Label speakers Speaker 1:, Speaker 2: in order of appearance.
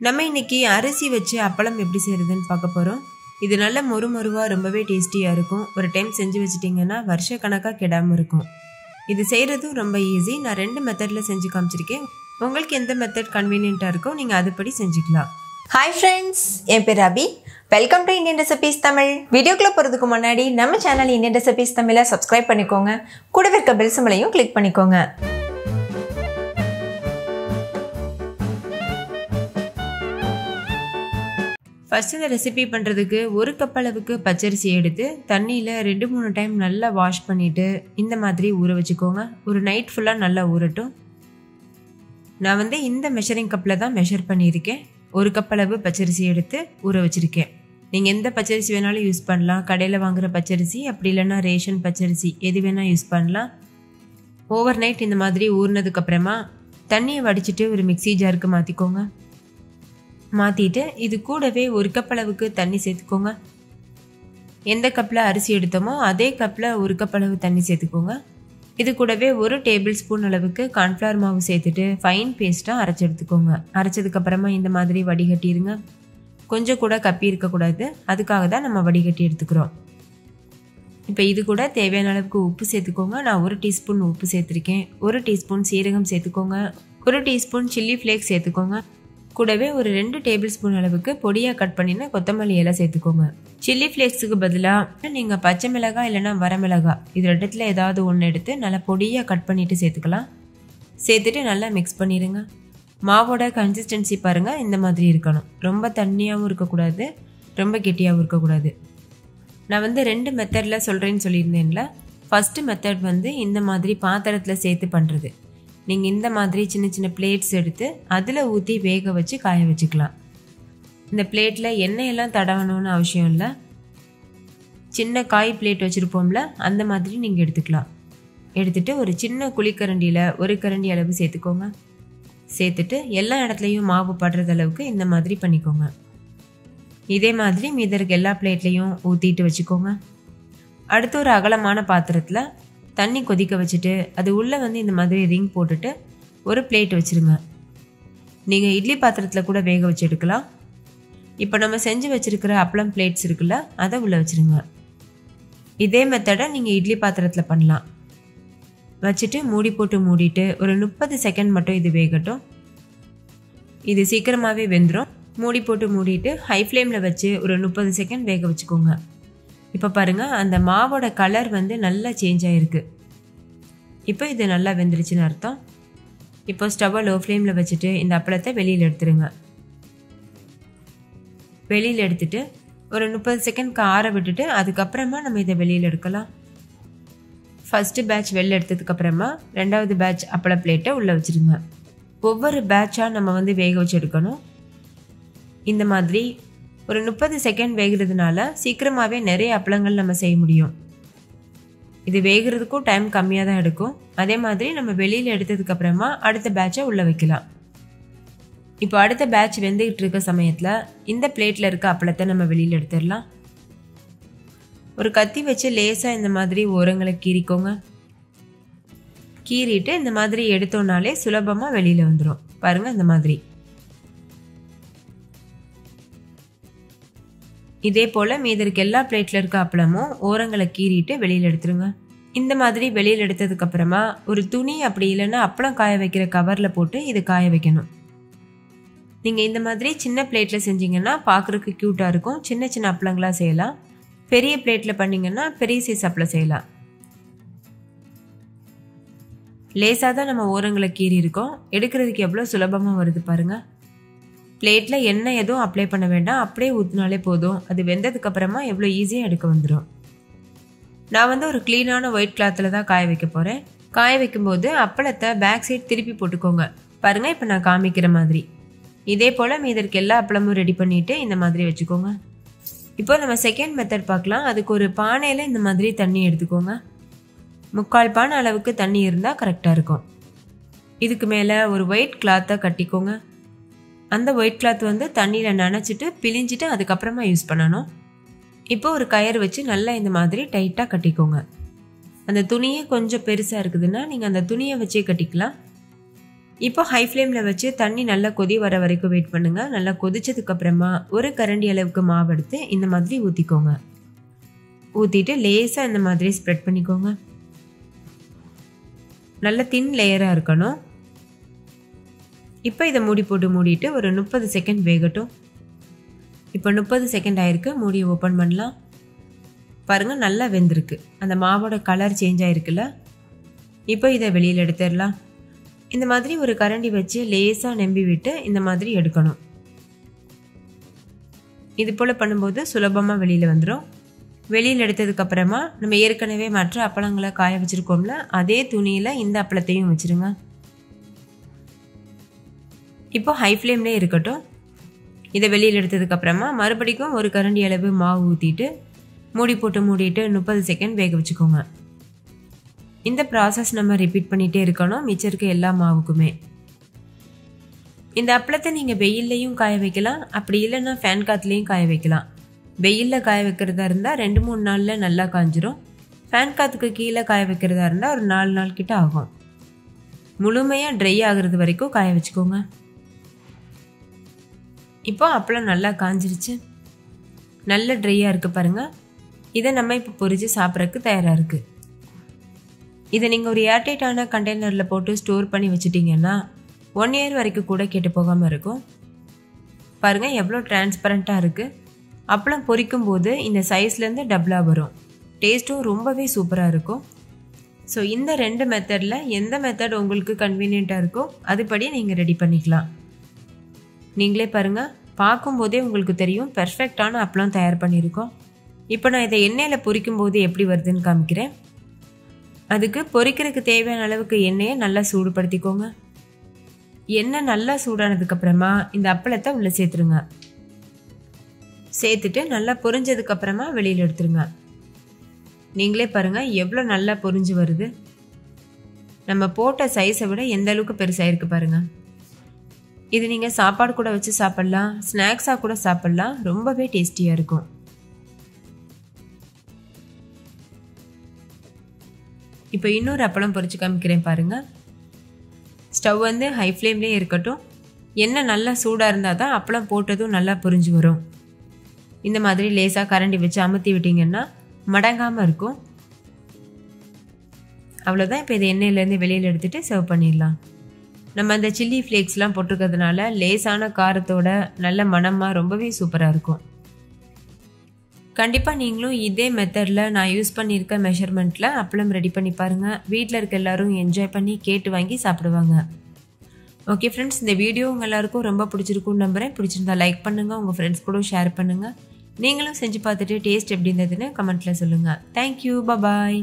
Speaker 1: நம்ம இன்னைக்கு அரிசி வச்சு அப்பளம் எப்படி செய்யறதுன்னு பார்க்க போறோம். இது நல்ல மொறுமொறுவா ரொம்பவே டேஸ்டியா இருக்கும். ஒரு டைம் செஞ்சு வச்சிட்டீங்கன்னா வருஷ கணக்கா கெடாம இருக்கும். இது செய்யறதும் ரொம்ப ஈஸி. நான் 2 மெத்தட்ல செஞ்சு காமிச்சிருக்கேன். உங்களுக்கு எந்த மெத்தட் கன்வீனியன்ட்டா இருக்கோ நீங்க அதுபடி செஞ்சுக்கலாம்.
Speaker 2: ஹாய் ஃப்ரெண்ட்ஸ், என் பேர் Abhi. Welcome to Indian recipes Tamil. வீடியோக்குள்ள போகிறதுக்கு முன்னாடி நம்ம சேனல் இந்தியன் ரெசிபீஸ் தமிழை சப்ஸ்கிரைப் பண்ணிக்கோங்க. கூடவே இருக்க பெல் சிம்பலையும் கிளிக் பண்ணிக்கோங்க.
Speaker 1: ஃபர்ஸ்ட் இந்த ரெசிபி பண்ணுறதுக்கு 1 கப் அளவுக்கு பச்சரிசி எடுத்து தண்ணியில் 2-3 டைம் நல்லா வாஷ் பண்ணிவிட்டு இந்த மாதிரி ஊற வச்சுக்கோங்க. ஒரு நைட் ஃபுல்லாக நல்லா ஊறட்டும். நான் இந்த மெஷரிங் கப்பில் தான் மெஷர் பண்ணியிருக்கேன். 1 கப் அளவு பச்சரிசி எடுத்து ஊற வச்சுருக்கேன். நீங்கள் எந்த பச்சரிசி வேணாலும் யூஸ் பண்ணலாம். கடையில் வாங்குகிற பச்சரிசி, அப்படி இல்லைன்னா ரேஷன் பச்சரிசி, எது வேணால் யூஸ் பண்ணலாம். ஓவர் நைட் இந்த மாதிரி ஊறினதுக்கப்புறமா தண்ணியை வடிச்சிட்டு ஒரு மிக்ஸி ஜாருக்கு மாற்றிக்கோங்க. மாற்றிட்டு இது கூடவே 1 கப் அளவுக்கு தண்ணி சேர்த்துக்கோங்க. எந்த கப்பில் அரிசி எடுத்தோமோ அதே கப்பில் 1 கப் அளவு தண்ணி சேர்த்துக்கோங்க. இது கூடவே 1 டேபிள் ஸ்பூன் அளவுக்கு கார்ன்ஃப்ளவர் மாவு சேர்த்துட்டு ஃபைன் பேஸ்ட்டாக அரைச்சி எடுத்துக்கோங்க. அரைச்சதுக்கப்புறமா இந்த மாதிரி வடிகட்டிடுங்க. கொஞ்சம் கூட கப்பி இருக்கக்கூடாது, அதுக்காக தான் நம்ம வடிகட்டி எடுத்துக்கிறோம். இப்போ இது கூட தேவையான அளவுக்கு உப்பு சேர்த்துக்கோங்க. நான் 1 டீஸ்பூன் உப்பு சேர்த்துருக்கேன். 1 டீஸ்பூன் சீரகம் சேர்த்துக்கோங்க. 1 டீஸ்பூன் சில்லி ஃப்ளேக்ஸ் சேர்த்துக்கோங்க. கூடவே ஒரு 2 டேபிள் ஸ்பூன் அளவுக்கு பொடியாக கட் பண்ணினா கொத்தமல்லி எல்லாம் சேர்த்துக்கோங்க. சில்லி ஃப்ளேக்ஸுக்கு பதிலாக நீங்கள் பச்சை மிளகாய் இல்லைன்னா வரமிளகாய் இது 2த்துல ஏதாவது ஒன்று எடுத்து நல்லா பொடியாக கட் பண்ணிவிட்டு சேர்த்துக்கலாம். சேர்த்துட்டு நல்லா மிக்ஸ் பண்ணிடுங்க. மாவோட கன்சிஸ்டன்சி பாருங்கள், இந்த மாதிரி இருக்கணும். ரொம்ப தண்ணியாகவும் இருக்கக்கூடாது, ரொம்ப கெட்டியாகவும் இருக்கக்கூடாது. நான் 2 மெத்தடில் சொல்கிறேன்னு சொல்லியிருந்தேன்ல. ஃபஸ்ட்டு மெத்தட் இந்த மாதிரி பாத்திரத்தில் சேர்த்து பண்ணுறது. நீங்கள் இந்த மாதிரி சின்ன சின்ன பிளேட்ஸ் எடுத்து அதில் ஊற்றி வேக வச்சு காய வச்சுக்கலாம். இந்த பிளேட்டில் எண்ணெயெல்லாம் தடவணும்னு அவசியம் இல்லை. சின்ன காய் பிளேட் வச்சுருப்போம்ல, அந்த மாதிரி நீங்கள் எடுத்துக்கலாம். எடுத்துகிட்டு ஒரு சின்ன குழிக்கரண்டியில் 1 கரண்டி அளவு சேர்த்துக்கோங்க. சேர்த்துட்டு எல்லா இடத்துலையும் மாவு படுறது அளவுக்கு இந்த மாதிரி பண்ணிக்கோங்க. இதே மாதிரி மீதி இருக்க எல்லா பிளேட்லையும் ஊற்றிட்டு வச்சுக்கோங்க. அடுத்து ஒரு அகலமான பாத்திரத்தில் தண்ணி கொதிக்க வச்சுட்டு அது உள்ளே இந்த மாதிரி ரிங் போட்டுட்டு ஒரு பிளேட் வச்சுருங்க. நீங்கள் இட்லி பாத்திரத்தில் கூட வேக வச்சு எடுக்கலாம். இப்போ நம்ம செஞ்சு வச்சுருக்கிற அப்பளம் பிளேட்ஸ் இருக்குல்ல, அதை உள்ளே வச்சுருங்க. இதே மெத்தடை நீங்கள் இட்லி பாத்திரத்தில் பண்ணலாம். வச்சுட்டு மூடி போட்டு மூடிட்டு ஒரு 30 செகண்ட் மட்டும் இது வேகட்டும். இது சீக்கிரமாகவே வெந்துடும். மூடி போட்டு மூடிட்டு ஹை ஃப்ளேமில் வச்சு ஒரு 30 செகண்ட் வேக வச்சுக்கோங்க. இப்போ பாருங்கள், அந்த மாவோட கலர் நல்லா சேஞ்ச் ஆகிருக்கு. இப்போ இது நல்லா வெந்துருச்சுன்னு அர்த்தம். இப்போ ஸ்டவ்வை லோ ஃப்ளேமில் வச்சுட்டு இந்த அப்பளத்தை வெளியில் எடுத்துருங்க. வெளியில் எடுத்துட்டு ஒரு 30 செகண்ட்க்கு ஆற விட்டுட்டு அதுக்கப்புறமா நம்ம இதை வெளியில் எடுக்கலாம். ஃபஸ்ட்டு பேட்ச் வெளில எடுத்ததுக்கப்புறமா 2வது பேட்ச் அப்பள பிளேட்டை உள்ளே வச்சுருங்க. ஒவ்வொரு பேட்சாக நம்ம வேக வச்சு எடுக்கணும். இந்த மாதிரி ஒரு 30 செகண்ட் வேகிறதுனால சீக்கிரமாகவே நிறைய அப்பளங்கள் நம்ம செய்ய முடியும். இது வேகிறதுக்கும் டைம் கம்மியாக தான் எடுக்கும். அதே மாதிரி நம்ம வெளியில் எடுத்ததுக்கப்புறமா அடுத்த பேட்சை உள்ளே வைக்கலாம். இப்போ அடுத்த பேட்ச் வெந்துக்கிட்டு இருக்க சமயத்தில் இந்த பிளேட்டில் இருக்க அப்பளத்தை நம்ம வெளியில் எடுத்துடலாம். ஒரு கத்தி வச்சு லேசாக இந்த மாதிரி ஓரங்களை கீறிக்கோங்க. கீறிட்டு இந்த மாதிரி எடுத்தோம்னாலே சுலபமாக வெளியில் வந்துடும். பாருங்கள், இந்த மாதிரி. இதே போல் மீதி இருக்க எல்லா பிளேட்டில் இருக்க அப்பளமும் ஓரங்களை கீறிட்டு வெளியில் எடுத்துருங்க. இந்த மாதிரி வெளியில் எடுத்ததுக்கப்புறமா ஒரு துணி அப்படி இல்லைன்னா அப்பளம் காய வைக்கிற கவரில் போட்டு இது காய வைக்கணும். நீங்கள் இந்த மாதிரி சின்ன பிளேட்டில் செஞ்சீங்கன்னா பார்க்குறதுக்கு க்யூட்டாக இருக்கும். சின்ன சின்ன அப்பளங்களாக செய்யலாம். பெரிய பிளேட்டில் பண்ணிங்கன்னா பெரிய சைஸ் அப்பளம் செய்யலாம். லேசாக தான் நம்ம ஓரங்களை கீறி இருக்கோம். எடுக்கிறதுக்கு எவ்வளோ சுலபமாக வருது பாருங்கள். பிளேட்டில் எண்ணெய் எதுவும் அப்ளை பண்ண வேண்டாம், அப்படியே ஊற்றினாலே போதும். அது வெந்ததுக்கப்புறமா எவ்வளோ ஈஸியாக எடுக்க வந்துடும். நான் ஒரு க்ளீனான ஒயிட் கிளாத்தில் தான் காய வைக்க போகிறேன். காய வைக்கும்போது அப்பளத்தை பேக் சைட் திருப்பி போட்டுக்கோங்க. பாருங்கள், இப்போ நான் காமிக்கிற மாதிரி. இதே போல் மீதி இருக்க எல்லா அப்பளமும் ரெடி பண்ணிவிட்டு இந்த மாதிரி வச்சுக்கோங்க. இப்போ நம்ம செகண்ட் மெத்தட் பார்க்கலாம். அதுக்கு ஒரு பானையில் இந்த மாதிரி தண்ணி எடுத்துக்கோங்க. 3/4 பானை அளவுக்கு தண்ணி இருந்தால் கரெக்டாக இருக்கும். இதுக்கு மேலே ஒரு ஒயிட் கிளாத்தை கட்டிக்கோங்க. அந்த ஒயிட் கிளாத் தண்ணியில் நனைச்சிட்டு பிழிஞ்சிட்டு அதுக்கப்புறமா யூஸ் பண்ணணும். இப்போ ஒரு கயிறு வச்சு நல்லா இந்த மாதிரி டைட்டாக கட்டிக்கோங்க. அந்த துணியே கொஞ்சம் பெருசாக இருக்குதுன்னா நீங்கள் அந்த துணியை வச்சே கட்டிக்கலாம். இப்போ ஹை ஃப்ளேமில் வச்சு தண்ணி நல்லா கொதி வர வரைக்கும் வெயிட் பண்ணுங்கள். நல்லா கொதிச்சதுக்கப்புறமா ஒரு கரண்டி அளவுக்கு மாவு எடுத்து இந்த மாதிரி ஊற்றிக்கோங்க. ஊற்றிட்டு லேசாக இந்த மாதிரி ஸ்ப்ரெட் பண்ணிக்கோங்க. நல்ல தின் லேயராக இருக்கணும். இப்போ இதை மூடி போட்டு மூடிட்டு ஒரு 30 செகண்ட் வேகட்டும். இப்போ 30 செகண்ட் ஆயிருக்கு. மூடியை ஓப்பன் பண்ணலாம். பாருங்கள், நல்லா வெந்திருக்கு. அந்த மாவோட கலர் சேஞ்ச் ஆகிருக்குல்ல. இப்போ இதை வெளியில் எடுத்துடலாம். இந்த மாதிரி ஒரு கரண்டி வச்சு லேசாக நம்பி விட்டு இந்த மாதிரி எடுக்கணும். இது போல் பண்ணும்போது சுலபமாக வெளியில் வந்துடும். வெளியில் எடுத்ததுக்கப்புறமா நம்ம ஏற்கனவே மற்ற அப்பளங்களை காய வச்சுருக்கோம்ல, அதே துணியில் இந்த அப்பளத்தையும் வச்சுருங்க. இப்போ ஹை ஃப்ளேம்லேயே இருக்கட்டும். இதை வெளியில் எடுத்ததுக்கப்புறமா மறுபடிக்கும் ஒரு கரண்டி அளவு மாவு ஊற்றிட்டு மூடி போட்டு மூடிட்டு 30 செகண்ட் வேக வச்சுக்கோங்க. இந்த ப்ராசஸ் நம்ம ரிப்பீட் பண்ணிகிட்டே இருக்கணும் மிச்சம் இருக்க எல்லா மாவுக்குமே. இந்த அப்பளத்தை நீங்கள் வெயில்லையும் காய வைக்கலாம், அப்படி இல்லைன்னா ஃபேன் காற்றுலையும் காய வைக்கலாம். வெயிலில் காய வைக்கிறதா இருந்தால் 2-3 நாளில் நல்லா காஞ்சிரும். ஃபேன் காற்றுக்கு கீழே காய வைக்கிறதா இருந்தால் ஒரு 4 நாள் கிட்ட ஆகும். முழுமையாக ட்ரை ஆகிறது வரைக்கும் காய வச்சுக்கோங்க. இப்போ அப்பளம் நல்லா காஞ்சிருச்சு. நல்ல ட்ரையாக இருக்குது பாருங்கள். இதை நம்ம இப்போ பொரித்து சாப்பிட்றதுக்கு தயாராக இருக்குது. இதை நீங்கள் ஒரு ஏர்டைட்டான கண்டெய்னரில் போட்டு ஸ்டோர் பண்ணி வச்சுட்டிங்கன்னா 1 இயர் வரைக்கும் கூட கெட்டு போகாமல் இருக்கும். பாருங்கள் எவ்வளோ டிரான்ஸ்பரண்ட்டாக இருக்குது. அப்பளம் பொரிக்கும் போது இந்த சைஸ்லேருந்து டபுளாக வரும். டேஸ்ட்டும் ரொம்பவே சூப்பராக இருக்கும். ஸோ இந்த 2 மெத்தடில் எந்த மெத்தட் உங்களுக்கு கன்வீனியண்ட்டாக இருக்கோ அதுபடி நீங்கள் ரெடி பண்ணிக்கலாம். நீங்களே பாருங்கள், பார்க்கும்போதே உங்களுக்கு தெரியும் பெர்ஃபெக்டான அப்பளம் தயார் பண்ணியிருக்கோம். இப்போ நான் இதை எண்ணெயில் பொரிக்கும் போது எப்படி வருதுன்னு காமிக்கிறேன். அதுக்கு பொரிக்கிறதுக்கு தேவையான அளவுக்கு எண்ணெயை நல்லா சூடுபடுத்திக்கோங்க. எண்ணெய் நல்லா சூடானதுக்கப்புறமா இந்த அப்பளத்தை உள்ளே சேர்த்துருங்க. சேர்த்துட்டு நல்லா பொரிஞ்சதுக்கப்புறமா வெளியில் எடுத்துருங்க. நீங்களே பாருங்கள் எவ்வளோ நல்லா பொரிஞ்சு வருது. நம்ம போட்ட சைஸை விட எந்த அளவுக்கு பெருசாக இருக்குது பாருங்கள். இது நீங்கள் சாப்பாடு கூட வச்சு சாப்பிட்லாம், ஸ்நாக்ஸாக கூட சாப்பிட்லாம். ரொம்பவே டேஸ்டியாக இருக்கும். இப்போ இன்னொரு அப்பளம் பொரிச்சு காமிக்கிறேன் பாருங்கள். ஸ்டவ் வந்து ஹை ஃப்ளேம்லேயே இருக்கட்டும். எண்ணெய் நல்லா சூடாக இருந்தால் தான் அப்பளம் போட்டதும் நல்லா பொரிஞ்சு வரும். இந்த மாதிரி லேசாக கரண்டி வச்சு அமுத்தி விட்டிங்கன்னா மடங்காமல் இருக்கும். அவ்வளோதான். இப்போ இதை எண்ணெயிலேருந்து வெளியில் எடுத்துகிட்டு சர்வ் பண்ணிடலாம். நம்ம அந்த சில்லி ஃப்ளேக்ஸ்லாம் போட்டிருக்கிறதுனால லேசான காரத்தோட நல்ல மணமாக ரொம்பவே சூப்பராக இருக்கும். கண்டிப்பாக நீங்களும் இதே மெத்தடில் நான் யூஸ் பண்ணியிருக்க மெஷர்மெண்ட்டில் அப்பளம் ரெடி பண்ணி பாருங்கள். வீட்டில் இருக்க எல்லோரும் என்ஜாய் பண்ணி கேட்டு வாங்கி சாப்பிடுவாங்க. ஓகே ஃப்ரெண்ட்ஸ், இந்த வீடியோ உங்கள் எல்லாருக்கும் ரொம்ப பிடிச்சிருக்குன்னு நம்புகிறேன். பிடிச்சிருந்தா லைக் பண்ணுங்கள், உங்கள் ஃப்ரெண்ட்ஸ் கூட ஷேர் பண்ணுங்கள். நீங்களும் செஞ்சு பார்த்துட்டு டேஸ்ட் எப்படி இருந்ததுன்னு கமெண்ட்டில் சொல்லுங்கள். தேங்க்யூ, பாய்.